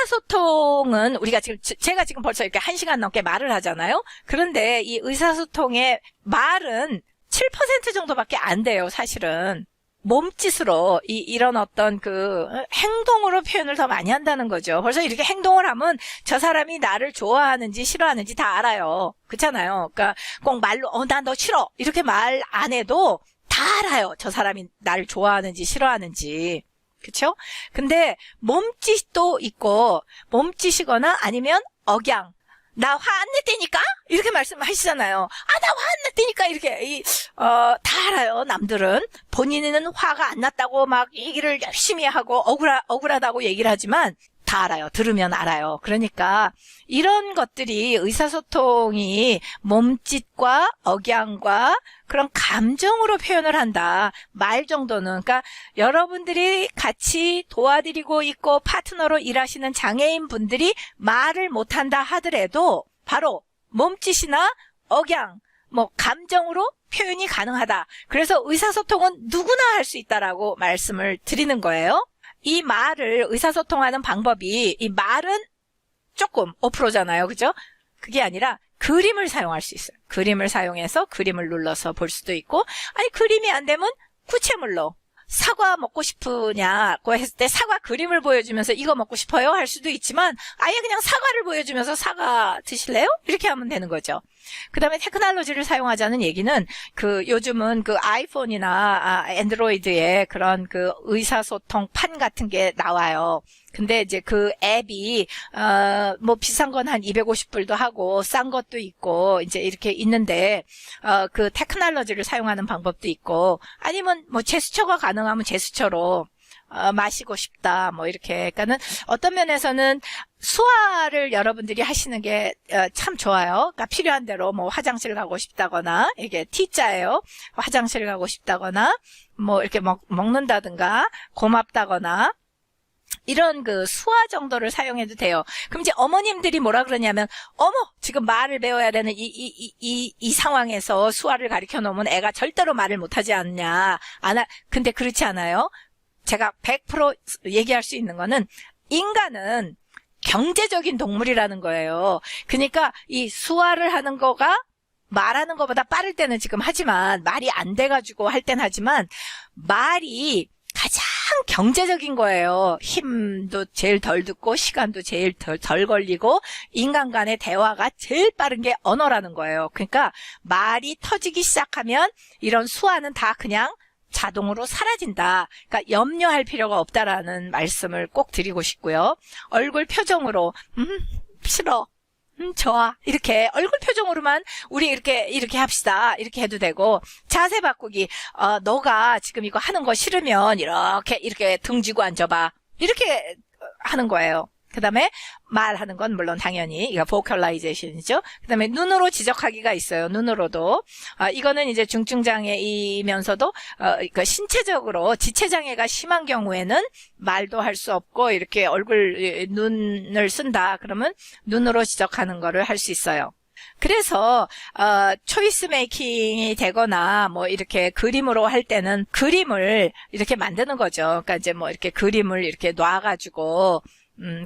의사소통은 우리가 제가 지금 벌써 이렇게 1시간 넘게 말을 하잖아요. 그런데 이 의사소통의 말은 7% 정도밖에 안 돼요, 사실은. 몸짓으로 이런 어떤 행동으로 표현을 더 많이 한다는 거죠. 벌써 이렇게 행동을 하면 저 사람이 나를 좋아하는지 싫어하는지 다 알아요. 그렇잖아요. 그러니까 꼭 말로 난 너 싫어 이렇게 말 안 해도 다 알아요. 저 사람이 나를 좋아하는지 싫어하는지. 그렇죠? 근데 몸짓도 있고 몸짓이거나 아니면 억양. 나 화 안 냈다니까? 이렇게 말씀하시잖아요. 나 화 안 냈다니까? 이렇게, 다 알아요, 남들은. 본인은 화가 안 났다고 막 얘기를 열심히 하고 억울하다고 얘기를 하지만 다 알아요. 들으면 알아요. 그러니까 이런 것들이 의사소통이 몸짓과 억양과 그런 감정으로 표현을 한다. 말 정도는. 그러니까 여러분들이 같이 도와드리고 있고 파트너로 일하시는 장애인 분들이 말을 못한다 하더라도 바로 몸짓이나 억양, 감정으로 표현이 가능하다. 그래서 의사소통은 누구나 할 수 있다라고 말씀을 드리는 거예요. 이 말을 의사소통하는 방법이 이 말은 조금 5%잖아요. 그죠? 그게 아니라 그림을 사용할 수 있어요. 그림을 사용해서 그림을 눌러서 볼 수도 있고 아니 그림이 안 되면 구체물로 사과 먹고 싶으냐고 했을 때 사과 그림을 보여주면서 이거 먹고 싶어요? 할 수도 있지만 아예 그냥 사과를 보여주면서 사과 드실래요? 이렇게 하면 되는 거죠. 그 다음에 테크놀로지를 사용하자는 얘기는 요즘은 아이폰이나 앤드로이드에 그런 의사소통 판 같은 게 나와요. 근데 이제 그 앱이 비싼 건 한 250불도 하고 싼 것도 있고 이제 이렇게 있는데 그 테크놀로지를 사용하는 방법도 있고 아니면 제스처가 가능하면 제스처로 마시고 싶다 이렇게. 그러니까는 어떤 면에서는 수화를 여러분들이 하시는 게 참 좋아요. 그러니까 필요한 대로 화장실 가고 싶다거나 이게 T자예요. 화장실 가고 싶다거나 이렇게 먹는다든가 고맙다거나 이런 수화 정도를 사용해도 돼요. 그럼 이제 어머님들이 뭐라 그러냐면 어머 지금 말을 배워야 되는 이 상황에서 수화를 가르쳐 놓으면 애가 절대로 말을 못하지 않냐. 근데 그렇지 않아요. 제가 100% 얘기할 수 있는 거는 인간은 경제적인 동물이라는 거예요. 그러니까 이 수화를 하는 거가 말하는 것보다 빠를 때는 지금 하지만 말이 안 돼가지고 할 땐 하지만 말이 가장 경제적인 거예요. 힘도 제일 덜 듣고 시간도 제일 덜 걸리고 인간 간의 대화가 제일 빠른 게 언어라는 거예요. 그러니까 말이 터지기 시작하면 이런 수화는 다 그냥 자동으로 사라진다. 그러니까 염려할 필요가 없다라는 말씀을 꼭 드리고 싶고요. 얼굴 표정으로 싫어. 좋아. 이렇게 얼굴 표정으로만 우리 이렇게 합시다. 이렇게 해도 되고 자세 바꾸기. 너가 지금 이거 하는 거 싫으면 이렇게 등 쥐고 앉아봐. 이렇게 하는 거예요. 그 다음에 말하는 건 물론 당연히 이거 보컬라이제이션이죠. 그 다음에 눈으로 지적하기가 있어요. 눈으로도. 이거는 이제 중증장애이면서도 신체적으로 지체장애가 심한 경우에는 말도 할 수 없고 이렇게 눈을 쓴다. 그러면 눈으로 지적하는 거를 할 수 있어요. 그래서 초이스 메이킹이 되거나 이렇게 그림으로 할 때는 그림을 이렇게 만드는 거죠. 그러니까 이제 이렇게 그림을 이렇게 놔가지고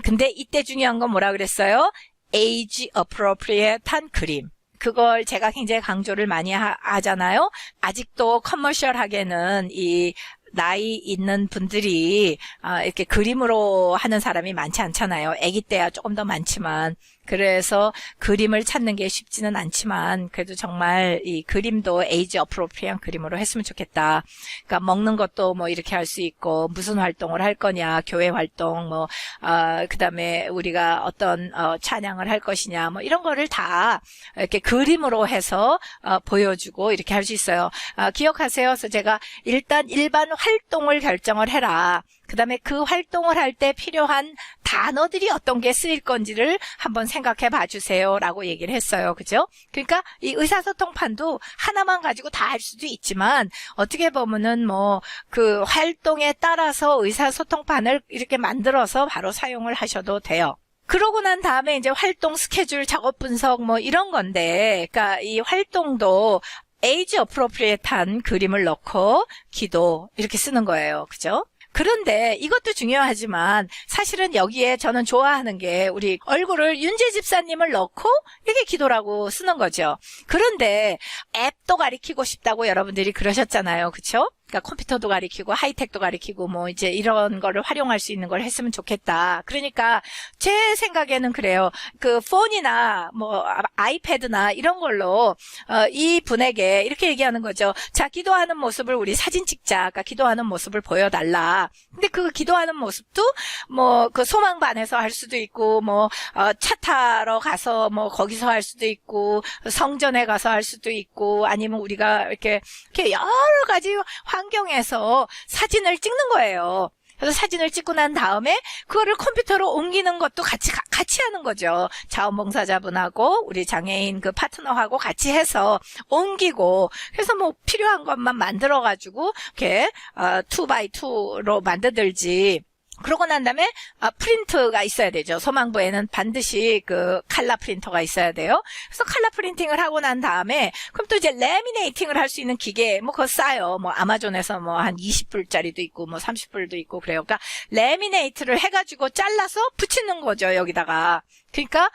근데 이때 중요한 건 뭐라 그랬어요? age appropriate한 그림. 그걸 제가 굉장히 강조를 많이 하잖아요. 아직도 커머셜하게는 이 나이 있는 분들이 이렇게 그림으로 하는 사람이 많지 않잖아요. 아기 때야 조금 더 많지만 그래서 그림을 찾는 게 쉽지는 않지만 그래도 정말 이 그림도 에이지 어프로프리한 그림으로 했으면 좋겠다. 그러니까 먹는 것도 이렇게 할 수 있고 무슨 활동을 할 거냐, 교회 활동 그다음에 우리가 어떤 찬양을 할 것이냐 이런 거를 다 이렇게 그림으로 해서 보여주고 이렇게 할 수 있어요. 기억하세요. 그래서 제가 일단 일반 활동을 결정을 해라. 그 다음에 그 활동을 할 때 필요한 단어들이 어떤 게 쓰일 건지를 한번 생각해 봐 주세요 라고 얘기를 했어요. 그죠? 그러니까 이 의사소통판도 하나만 가지고 다 할 수도 있지만 어떻게 보면은 그 활동에 따라서 의사소통판을 이렇게 만들어서 바로 사용을 하셔도 돼요. 그러고 난 다음에 이제 활동 스케줄, 작업 분석 이런 건데 그러니까 이 활동도 에이지 어프로프리에이트한 그림을 넣고 기도 이렇게 쓰는 거예요. 그죠? 그런데 이것도 중요하지만 사실은 여기에 저는 좋아하는 게 우리 얼굴을 윤재 집사님을 넣고 이렇게 기도라고 쓰는 거죠. 그런데 앱도 가리키고 싶다고 여러분들이 그러셨잖아요. 그쵸? 그러니까 컴퓨터도 가리키고 하이텍도 가리키고 뭐 이제 이런 거를 활용할 수 있는 걸 했으면 좋겠다. 그러니까 제 생각에는 그래요. 그 폰이나 뭐 아이패드나 이런 걸로 이 분에게 이렇게 얘기하는 거죠. 자, 기도하는 모습을 우리 사진 찍자. 그러니까 기도하는 모습을 보여달라. 근데 그 기도하는 모습도 뭐 그 소망반에서 할 수도 있고 뭐 차 타러 가서 뭐 거기서 할 수도 있고 성전에 가서 할 수도 있고 아니면 우리가 이렇게 여러 가지 환경에서 사진을 찍는 거예요. 그래서 사진을 찍고 난 다음에 그거를 컴퓨터로 옮기는 것도 같이 하는 거죠. 자원봉사자분하고 우리 장애인 그 파트너하고 같이 해서 옮기고 그래서 뭐 필요한 것만 만들어 가지고 이렇게 2x2로 만들든지 그러고 난 다음에 프린트가 있어야 되죠. 소망부에는 반드시 그 칼라 프린터가 있어야 돼요. 그래서 칼라 프린팅을 하고 난 다음에 그럼 또 이제 레미네이팅을 할 수 있는 기계 뭐 그거 싸요. 뭐 아마존에서 뭐 한 20불짜리도 있고 뭐 30불도 있고 그래요. 그러니까 레미네이트를 해가지고 잘라서 붙이는 거죠. 여기다가. 그러니까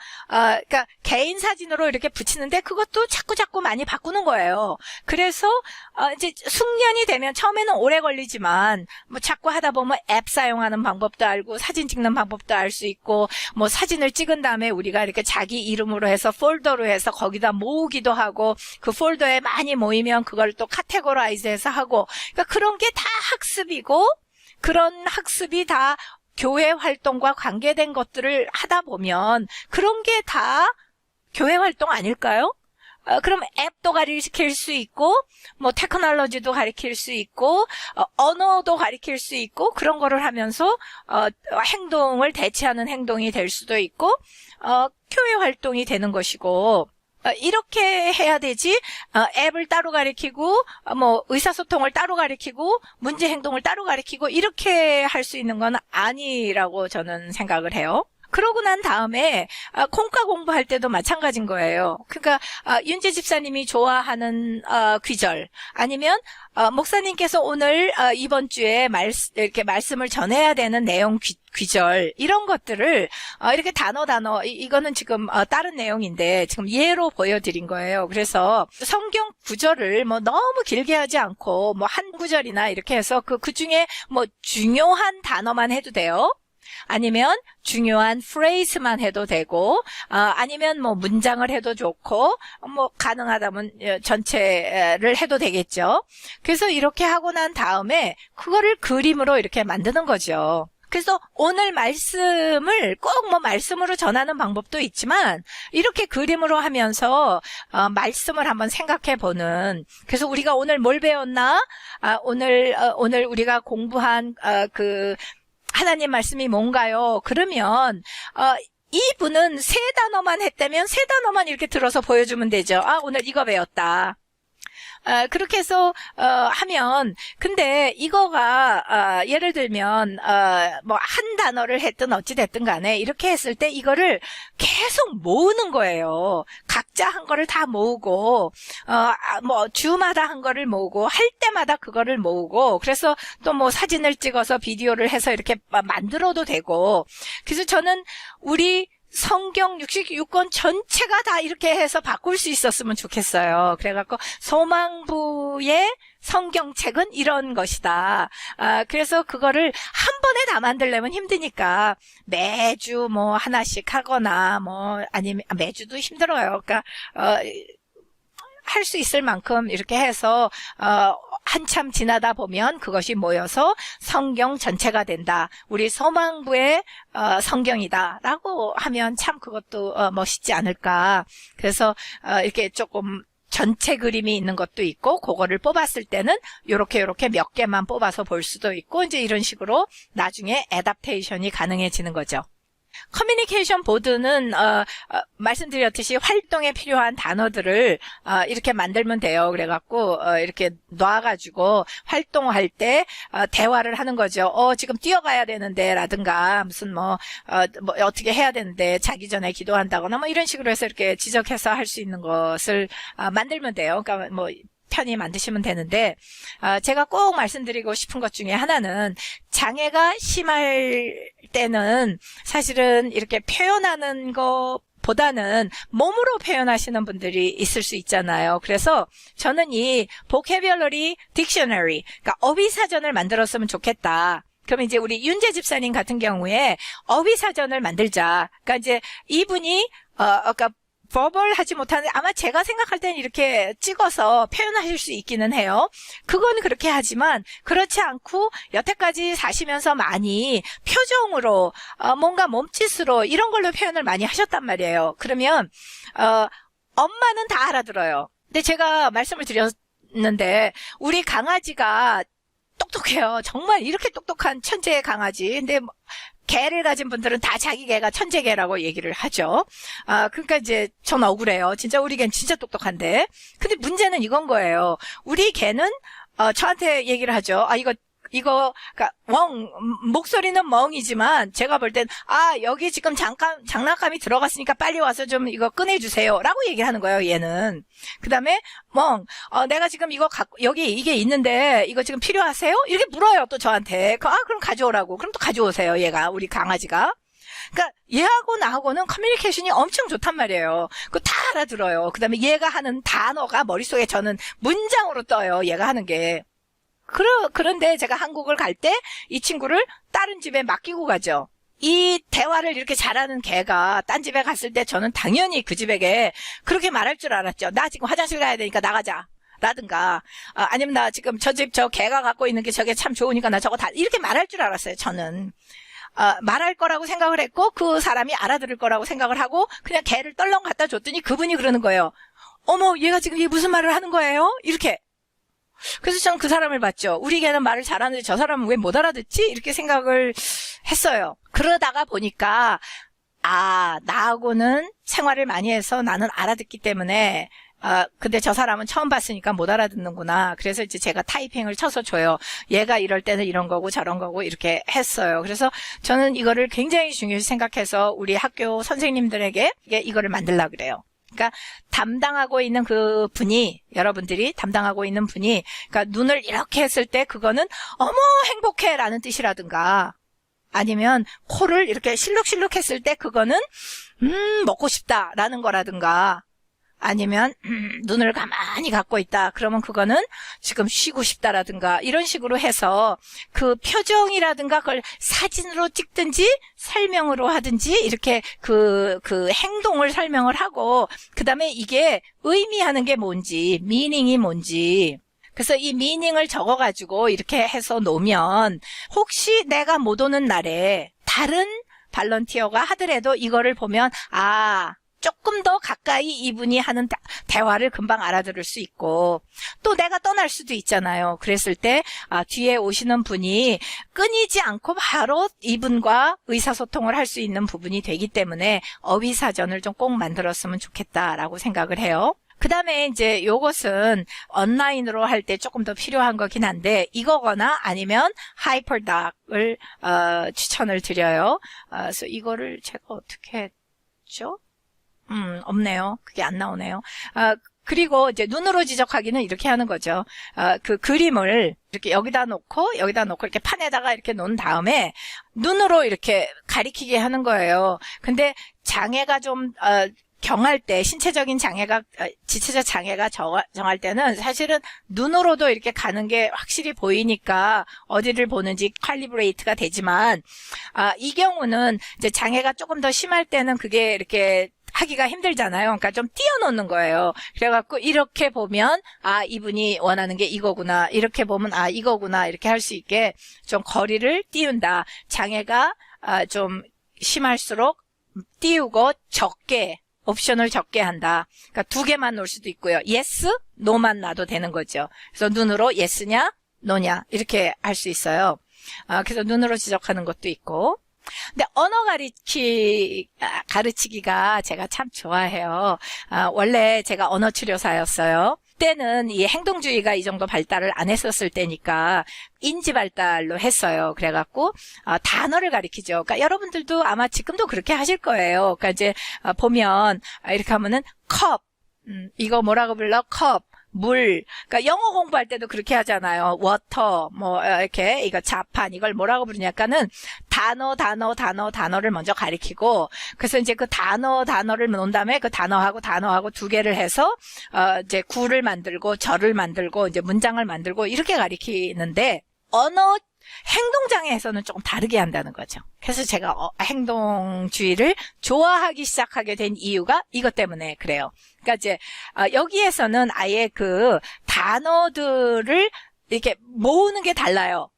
개인 사진으로 이렇게 붙이는데 그것도 자꾸 많이 바꾸는 거예요. 그래서 이제 숙련이 되면 처음에는 오래 걸리지만 뭐 자꾸 하다 보면 앱 사용하는 방법도 알고 사진 찍는 방법도 알 수 있고 뭐 사진을 찍은 다음에 우리가 이렇게 자기 이름으로 해서 폴더로 해서 거기다 모으기도 하고 그 폴더에 많이 모이면 그걸 또 카테고라이즈해서 하고 그러니까 그런 게 다 학습이고 그런 학습이 다 교회 활동과 관계된 것들을 하다 보면 그런 게 다 교회 활동 아닐까요? 그럼 앱도 가르칠 수 있고 뭐 테크놀로지도 가르칠 수 있고 언어도 가르칠 수 있고 그런 거를 하면서 행동을 대체하는 행동이 될 수도 있고 교회 활동이 되는 것이고 이렇게 해야 되지 앱을 따로 가리키고 뭐 의사소통을 따로 가리키고 문제 행동을 따로 가리키고 이렇게 할 수 있는 건 아니라고 저는 생각을 해요. 그러고 난 다음에 콩과 공부할 때도 마찬가지인 거예요. 그러니까 윤재 집사님이 좋아하는 귀절 아니면 목사님께서 오늘 이번 주에 이렇게 말씀을 전해야 되는 내용 귀절 이런 것들을 이렇게 단어 이거는 지금 다른 내용인데 지금 예로 보여드린 거예요. 그래서 성경 구절을 뭐 너무 길게 하지 않고 뭐 한 구절이나 이렇게 해서 그 중에 뭐 중요한 단어만 해도 돼요. 아니면 중요한 프레이즈만 해도 되고 아니면 뭐 문장을 해도 좋고 뭐 가능하다면 전체를 해도 되겠죠. 그래서 이렇게 하고 난 다음에 그거를 그림으로 이렇게 만드는 거죠. 그래서 오늘 말씀을 꼭 뭐 말씀으로 전하는 방법도 있지만 이렇게 그림으로 하면서 말씀을 한번 생각해 보는 그래서 우리가 오늘 뭘 배웠나? 오늘 우리가 공부한 그 하나님 말씀이 뭔가요? 그러면 이분은 세 단어만 했다면 세 단어만 이렇게 들어서 보여주면 되죠. 오늘 이거 배웠다. 그렇게 해서 하면 근데 이거가 예를 들면 뭐 한 단어를 했든 어찌 됐든 간에 이렇게 했을 때 이거를 계속 모으는 거예요. 각자 한 거를 다 모으고 뭐 주마다 한 거를 모으고 할 때마다 그거를 모으고 그래서 또 뭐 사진을 찍어서 비디오를 해서 이렇게 만들어도 되고 그래서 저는 우리 성경 66권 전체가 다 이렇게 해서 바꿀 수 있었으면 좋겠어요. 그래갖고 소망부의 성경책은 이런 것이다. 그래서 그거를 한 번에 다 만들려면 힘드니까 매주 뭐 하나씩 하거나 뭐 아니면 매주도 힘들어요. 그러니까 할 수 있을 만큼 이렇게 해서 한참 지나다 보면 그것이 모여서 성경 전체가 된다. 우리 소망부의 성경이다라고 하면 참 그것도 멋있지 않을까. 그래서 이렇게 조금 전체 그림이 있는 것도 있고 그거를 뽑았을 때는 요렇게 몇 개만 뽑아서 볼 수도 있고 이제 이런 식으로 나중에 애답테이션이 가능해지는 거죠. 커뮤니케이션 보드는 말씀드렸듯이 활동에 필요한 단어들을 이렇게 만들면 돼요. 그래갖고 이렇게 놔가지고 활동할 때 대화를 하는 거죠. 지금 뛰어가야 되는데 라든가 무슨 뭐 어떻게 해야 되는데 자기 전에 기도한다거나 뭐 이런 식으로 해서 이렇게 지적해서 할 수 있는 것을 만들면 돼요. 그러니까 뭐 편히 만드시면 되는데, 제가 꼭 말씀드리고 싶은 것 중에 하나는 장애가 심할 때는 사실은 이렇게 표현하는 것 보다는 몸으로 표현하시는 분들이 있을 수 있잖아요. 그래서 저는 이 vocabulary dictionary, 그러니까 어휘사전을 만들었으면 좋겠다. 그러면 이제 우리 윤재 집사님 같은 경우에 어휘사전을 만들자. 그러니까 이제 이분이 그러니까 verbal 하지 못하는, 아마 제가 생각할 때는 이렇게 찍어서 표현하실 수 있기는 해요. 그건 그렇게 하지만 그렇지 않고 여태까지 사시면서 많이 표정으로 뭔가 몸짓으로 이런 걸로 표현을 많이 하셨단 말이에요. 그러면 엄마는 다 알아들어요. 근데 제가 말씀을 드렸는데 우리 강아지가 똑똑해요. 정말 이렇게 똑똑한 천재 강아지. 근데 개를 가진 분들은 다 자기 개가 천재 개라고 얘기를 하죠. 그러니까 이제 전 억울해요. 진짜 우리 개는 진짜 똑똑한데. 근데 문제는 이건 거예요. 우리 개는 저한테 얘기를 하죠. 이거, 그니까, 목소리는 멍이지만, 제가 볼 땐, 여기 지금 장난감이 들어갔으니까 빨리 와서 좀 이거 꺼내주세요. 라고 얘기를 하는 거예요, 얘는. 그 다음에, 내가 지금 이거 여기 이게 있는데, 이거 지금 필요하세요? 이렇게 물어요, 또 저한테. 그럼 가져오라고. 그럼 또 가져오세요, 얘가, 우리 강아지가. 그러니까 얘하고 나하고는 커뮤니케이션이 엄청 좋단 말이에요. 그거 다 알아들어요. 그 다음에 얘가 하는 단어가 머릿속에 저는 문장으로 떠요, 얘가 하는 게. 그런데 제가 한국을 갈 때 이 친구를 다른 집에 맡기고 가죠. 이 대화를 이렇게 잘하는 개가 딴 집에 갔을 때 저는 당연히 그 집에게 그렇게 말할 줄 알았죠. 나 지금 화장실 가야 되니까 나가자. 라든가, 아니면 나 지금 저 집 저 개가 갖고 있는 게 저게 참 좋으니까 나 저거 다, 이렇게 말할 줄 알았어요, 저는. 말할 거라고 생각을 했고, 그 사람이 알아들을 거라고 생각을 하고, 그냥 개를 떨렁 갖다 줬더니 그분이 그러는 거예요. 어머, 얘가 지금 이게 무슨 말을 하는 거예요? 이렇게. 그래서 저는 그 사람을 봤죠. 우리 개는 말을 잘하는데 저 사람은 왜 못 알아듣지? 이렇게 생각을 했어요. 그러다가 보니까 나하고는 생활을 많이 해서 나는 알아듣기 때문에 근데 저 사람은 처음 봤으니까 못 알아듣는구나. 그래서 이제 제가 타이핑을 쳐서 줘요. 얘가 이럴 때는 이런 거고 저런 거고 이렇게 했어요. 그래서 저는 이거를 굉장히 중요시 생각해서 우리 학교 선생님들에게 이거를 만들려고 그래요. 그러니까 담당하고 있는 그 분이, 여러분들이 담당하고 있는 분이, 그러니까 눈을 이렇게 했을 때 그거는 어머 행복해 라는 뜻이라든가, 아니면 코를 이렇게 실룩실룩 했을 때 그거는 먹고 싶다 라는 거라든가, 아니면 눈을 가만히 감고 있다. 그러면 그거는 지금 쉬고 싶다라든가 이런 식으로 해서 그 표정이라든가 그걸 사진으로 찍든지 설명으로 하든지 이렇게 그 행동을 설명을 하고 그다음에 이게 의미하는 게 뭔지, 미닝이 뭔지, 그래서 이 미닝을 적어가지고 이렇게 해서 놓으면 혹시 내가 못 오는 날에 다른 발런티어가 하더라도 이거를 보면 조금 더 가까이 이분이 하는 대화를 금방 알아들을 수 있고, 또 내가 떠날 수도 있잖아요. 그랬을 때 뒤에 오시는 분이 끊이지 않고 바로 이분과 의사소통을 할 수 있는 부분이 되기 때문에 어휘사전을 좀 꼭 만들었으면 좋겠다라고 생각을 해요. 그 다음에 이제 요것은 온라인으로 할 때 조금 더 필요한 거긴 한데, 이거거나 아니면 하이퍼닥을 추천을 드려요. 그래서 이거를 제가 어떻게 했죠? 없네요. 그게 안 나오네요. 그리고 이제 눈으로 지적하기는 이렇게 하는 거죠. 그 그림을 이렇게 여기다 놓고 이렇게 판에다가 이렇게 놓은 다음에 눈으로 이렇게 가리키게 하는 거예요. 근데 장애가 좀, 경할 때, 신체적인 장애가, 지체적 장애가 정할 때는 사실은 눈으로도 이렇게 가는 게 확실히 보이니까 어디를 보는지 칼리브레이트가 되지만, 이 경우는 이제 장애가 조금 더 심할 때는 그게 이렇게 하기가 힘들잖아요. 그러니까 좀 띄워놓는 거예요. 그래갖고 이렇게 보면 이분이 원하는 게 이거구나. 이렇게 보면 이거구나. 이렇게 할 수 있게 좀 거리를 띄운다. 장애가 좀 심할수록 띄우고 적게, 옵션을 적게 한다. 그러니까 2개만 놓을 수도 있고요. yes, no만 놔도 되는 거죠. 그래서 눈으로 yes냐, no냐 이렇게 할 수 있어요. 그래서 눈으로 지적하는 것도 있고. 근데 언어 가르치기가 제가 참 좋아해요. 원래 제가 언어 치료사였어요. 그때는 이 행동주의가 이 정도 발달을 안 했었을 때니까 인지 발달로 했어요. 그래갖고 단어를 가리키죠. 그러니까 여러분들도 아마 지금도 그렇게 하실 거예요. 그러니까 이제 보면 이렇게 하면은 컵, 이거 뭐라고 불러? 컵. 물. 그러니까 영어 공부할 때도 그렇게 하잖아요. 워터, 뭐 이렇게 이거 자판 이걸 뭐라고 부르냐까는 단어를 먼저 가리키고 그래서 이제 그 단어를 놓은 다음에 그 단어하고 두 개를 해서 이제 구를 만들고 절을 만들고 이제 문장을 만들고 이렇게 가리키는데 언어 행동장애에서는 조금 다르게 한다는 거죠. 그래서 제가 행동주의를 좋아하기 시작하게 된 이유가 이것 때문에 그래요. 그러니까 이제 여기에서는 아예 그 단어들을 이렇게 모으는 게 달라요.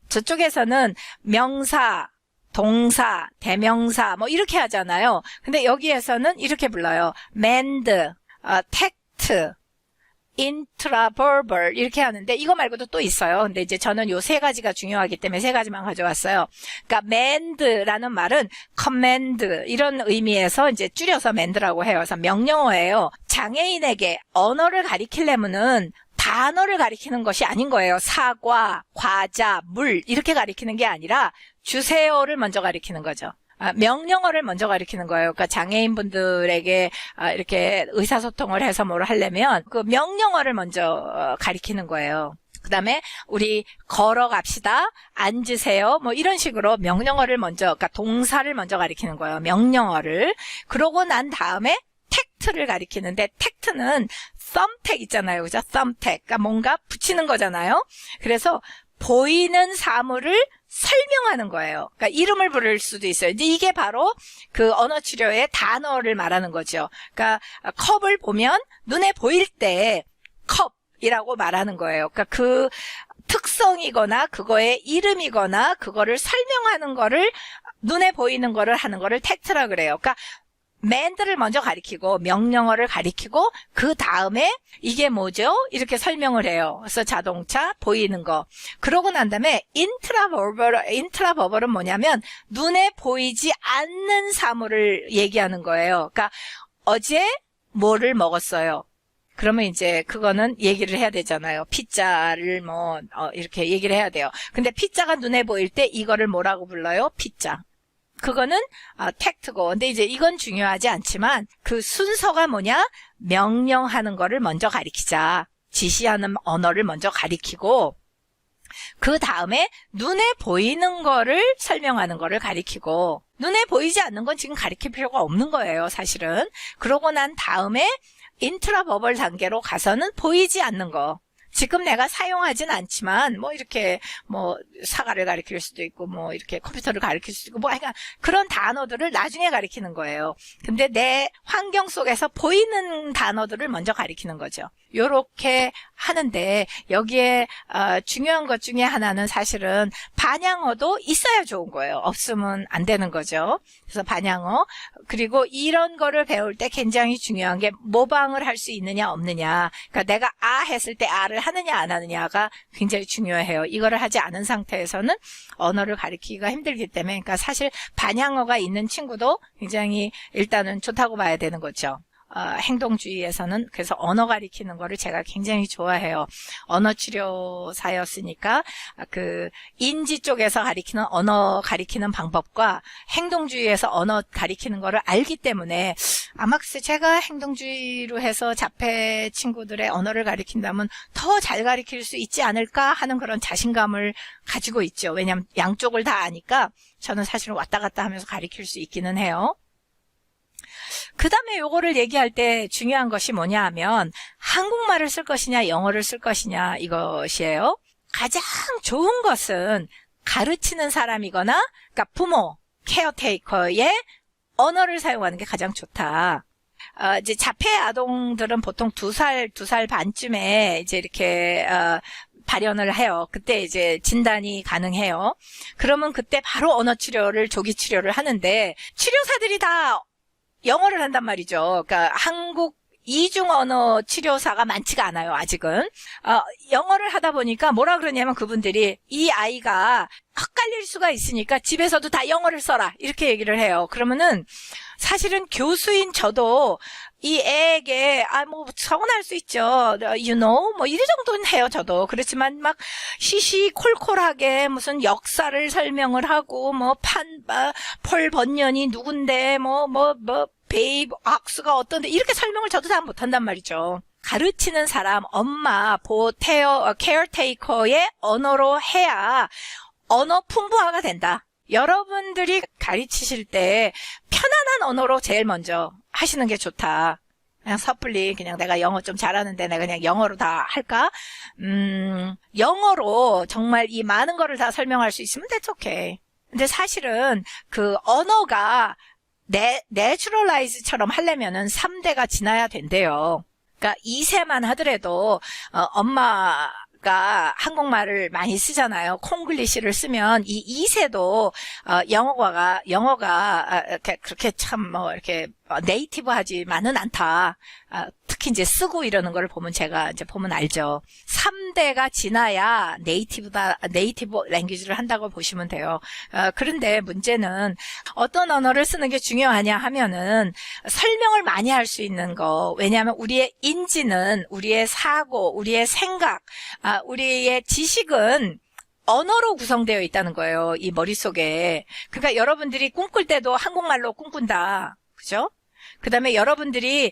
저쪽에서는 명사, 동사, 대명사 뭐 이렇게 하잖아요. 근데 여기에서는 이렇게 불러요. mend, tact, intraverbal 이렇게 하는데 이거 말고도 또 있어요. 근데 이제 저는 요 세 가지가 중요하기 때문에 세 가지만 가져왔어요. 그러니까 mend라는 말은 command 이런 의미에서 이제 줄여서 mend라고 해요. 그래서 명령어예요. 장애인에게 언어를 가리키려면은 단어를 가리키는 것이 아닌 거예요. 사과, 과자, 물 이렇게 가리키는 게 아니라 주세요를 먼저 가리키는 거죠. 명령어를 먼저 가리키는 거예요. 그러니까 장애인분들에게 이렇게 의사소통을 해서 뭘 하려면 그 명령어를 먼저 가리키는 거예요. 그 다음에 우리 걸어갑시다, 앉으세요, 뭐 이런 식으로 명령어를 먼저, 그러니까 동사를 먼저 가리키는 거예요. 명령어를. 그러고 난 다음에 텍트를 가리키는데 텍트는 썸텍 있잖아요. 그죠? 썸텍. 그러니까 뭔가 붙이는 거잖아요. 그래서 보이는 사물을 설명하는 거예요. 그러니까 이름을 부를 수도 있어요. 이제 이게 바로 그 언어 치료의 단어를 말하는 거죠. 그러니까 컵을 보면 눈에 보일 때 컵이라고 말하는 거예요. 그러니까 그 특성이거나 그거의 이름이거나 그거를 설명하는 거를 눈에 보이는 거를 하는 거를 텍트라 그래요. 그러니까 맨들을 먼저 가리키고 명령어를 가리키고 그 다음에 이게 뭐죠? 이렇게 설명을 해요. 그래서 자동차 보이는 거. 그러고 난 다음에 인트라버벌은 뭐냐면 눈에 보이지 않는 사물을 얘기하는 거예요. 그러니까 어제 뭐를 먹었어요. 그러면 이제 그거는 얘기를 해야 되잖아요. 피자를 이렇게 얘기를 해야 돼요. 근데 피자가 눈에 보일 때 이거를 뭐라고 불러요? 피자. 그거는 텍트고. 근데 이제 이건 중요하지 않지만 그 순서가 뭐냐? 명령하는 거를 먼저 가리키자. 지시하는 언어를 먼저 가리키고 그 다음에 눈에 보이는 거를 설명하는 거를 가리키고 눈에 보이지 않는 건 지금 가리킬 필요가 없는 거예요. 사실은. 그러고 난 다음에 인트라버벌 단계로 가서는 보이지 않는 거. 지금 내가 사용하진 않지만 이렇게 사과를 가리킬 수도 있고 이렇게 컴퓨터를 가리킬 수도 있고 그러니까 그런 단어들을 나중에 가리키는 거예요. 근데 내 환경 속에서 보이는 단어들을 먼저 가리키는 거죠. 요렇게 하는데 여기에 중요한 것 중에 하나는 사실은 반향어도 있어야 좋은 거예요. 없으면 안 되는 거죠. 그래서 반향어 그리고 이런 거를 배울 때 굉장히 중요한 게 모방을 할 수 있느냐 없느냐. 그러니까 내가 했을 때 아를 하느냐 안 하느냐가 굉장히 중요해요. 이거를 하지 않은 상태에서는 언어를 가리키기가 힘들기 때문에 그러니까 사실 반향어가 있는 친구도 굉장히 일단은 좋다고 봐야 되는 거죠. 행동주의에서는 그래서 언어 가리키는 거를 제가 굉장히 좋아해요. 언어 치료사였으니까 그 인지 쪽에서 가리키는 언어 가리키는 방법과 행동주의에서 언어 가리키는 거를 알기 때문에 아마 글쎄 제가 행동주의로 해서 자폐 친구들의 언어를 가리킨다면 더 잘 가리킬 수 있지 않을까 하는 그런 자신감을 가지고 있죠. 왜냐하면 양쪽을 다 아니까 저는 사실은 왔다 갔다 하면서 가리킬 수 있기는 해요. 그 다음에 요거를 얘기할 때 중요한 것이 뭐냐 하면 한국말을 쓸 것이냐 영어를 쓸 것이냐 이것이에요. 가장 좋은 것은 가르치는 사람이거나 그러니까 부모, 케어테이커의 언어를 사용하는 게 가장 좋다. 이제 자폐 아동들은 보통 2살 반쯤에 이제 이렇게 발현을 해요. 그때 이제 진단이 가능해요. 그러면 그때 바로 언어 치료를 조기 치료를 하는데 치료사들이 다 영어를 한단 말이죠. 그러니까 한국 이중 언어 치료사가 많지가 않아요. 아직은. 영어를 하다 보니까 뭐라 그러냐면 그분들이 이 아이가 헷갈릴 수가 있으니까 집에서도 다 영어를 써라. 이렇게 얘기를 해요. 그러면은 사실은 교수인 저도 이 애에게 서운할 수 있죠. You know 이 정도는 해요. 저도. 그렇지만 막 시시콜콜하게 무슨 역사를 설명을 하고 폴 번년이 누군데 베이브 악수가 어떤데 이렇게 설명을 저도 다 못한단 말이죠. 가르치는 사람, 엄마, 케어테이커의 언어로 해야 언어 풍부화가 된다. 여러분들이 가르치실 때 편안한 언어로 제일 먼저 하시는 게 좋다. 그냥 섣불리 그냥 내가 영어 좀 잘하는데 내가 그냥 영어로 다 할까? 영어로 정말 이 많은 거를 다 설명할 수 있으면 that's okay. 근데 사실은 그 언어가 내추럴라이즈처럼 하려면은 3대가 지나야 된대요. 그러니까 2세만 하더라도 엄마가 한국말을 많이 쓰잖아요. 콩글리시를 쓰면 이 2세도 영어가 그렇게 참 이렇게 네이티브하지만은 않다. 특히 이제 쓰고 이러는 걸 보면 제가 이제 보면 알죠. 3대가 지나야 네이티브 랭귀지를 한다고 보시면 돼요. 그런데 문제는 어떤 언어를 쓰는 게 중요하냐 하면은 설명을 많이 할 수 있는 거. 왜냐하면 우리의 인지는, 우리의 사고, 우리의 생각, 우리의 지식은 언어로 구성되어 있다는 거예요. 이 머릿속에. 그러니까 여러분들이 꿈꿀 때도 한국말로 꿈꾼다. 그죠? 그 다음에 여러분들이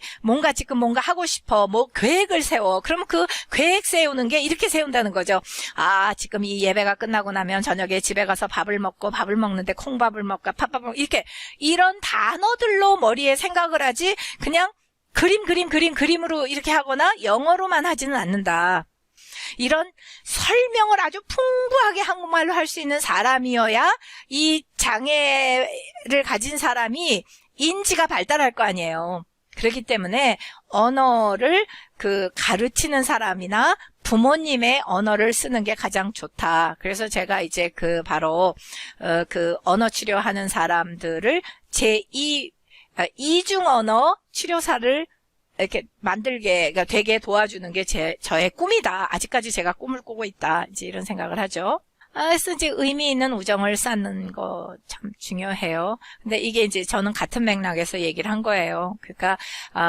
지금 뭔가 하고 싶어, 계획을 세워. 그러면 그 계획 세우는 게 이렇게 세운다는 거죠. 지금 이 예배가 끝나고 나면 저녁에 집에 가서 밥을 먹는데 콩밥을 먹까, 팥밥을 먹까, 이런 단어들로 머리에 생각을 하지, 그냥 그림으로 이렇게 하거나 영어로만 하지는 않는다. 이런 설명을 아주 풍부하게 한국말로 할 수 있는 사람이어야 이 장애를 가진 사람이 인지가 발달할 거 아니에요. 그렇기 때문에 언어를 가르치는 사람이나 부모님의 언어를 쓰는 게 가장 좋다. 그래서 제가 이제 바로 언어 치료하는 사람들을 이중 언어 치료사를 이렇게 되게 도와주는 게 저의 꿈이다. 아직까지 제가 꿈을 꾸고 있다. 이제 이런 생각을 하죠. 그래서 이제 의미 있는 우정을 쌓는 거 참 중요해요. 근데 이게 이제 저는 같은 맥락에서 얘기를 한 거예요. 그러니까,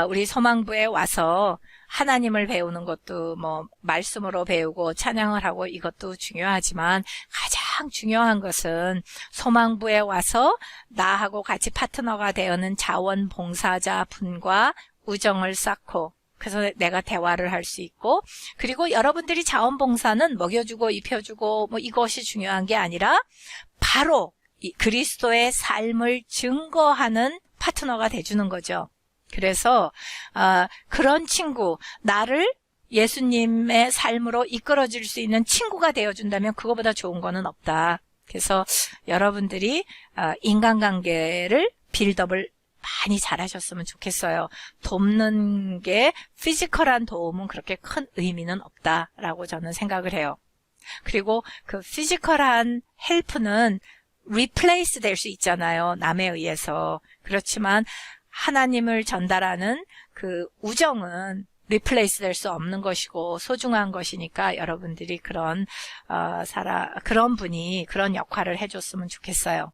우리 소망부에 와서 하나님을 배우는 것도 말씀으로 배우고 찬양을 하고 이것도 중요하지만 가장 중요한 것은 소망부에 와서 나하고 같이 파트너가 되어는 자원봉사자 분과 우정을 쌓고 그래서 내가 대화를 할 수 있고 그리고 여러분들이 자원봉사는 먹여주고 입혀주고 이것이 중요한 게 아니라 바로 이 그리스도의 삶을 증거하는 파트너가 돼주는 거죠. 그래서 그런 친구, 나를 예수님의 삶으로 이끌어줄 수 있는 친구가 되어준다면 그거보다 좋은 거는 없다. 그래서 여러분들이 인간관계를 빌드업을 많이 잘하셨으면 좋겠어요. 돕는 게 피지컬한 도움은 그렇게 큰 의미는 없다라고 저는 생각을 해요. 그리고 그 피지컬한 헬프는 리플레이스 될 수 있잖아요. 남에 의해서. 그렇지만 하나님을 전달하는 그 우정은 리플레이스 될 수 없는 것이고 소중한 것이니까 여러분들이 그런 분이 그런 역할을 해줬으면 좋겠어요.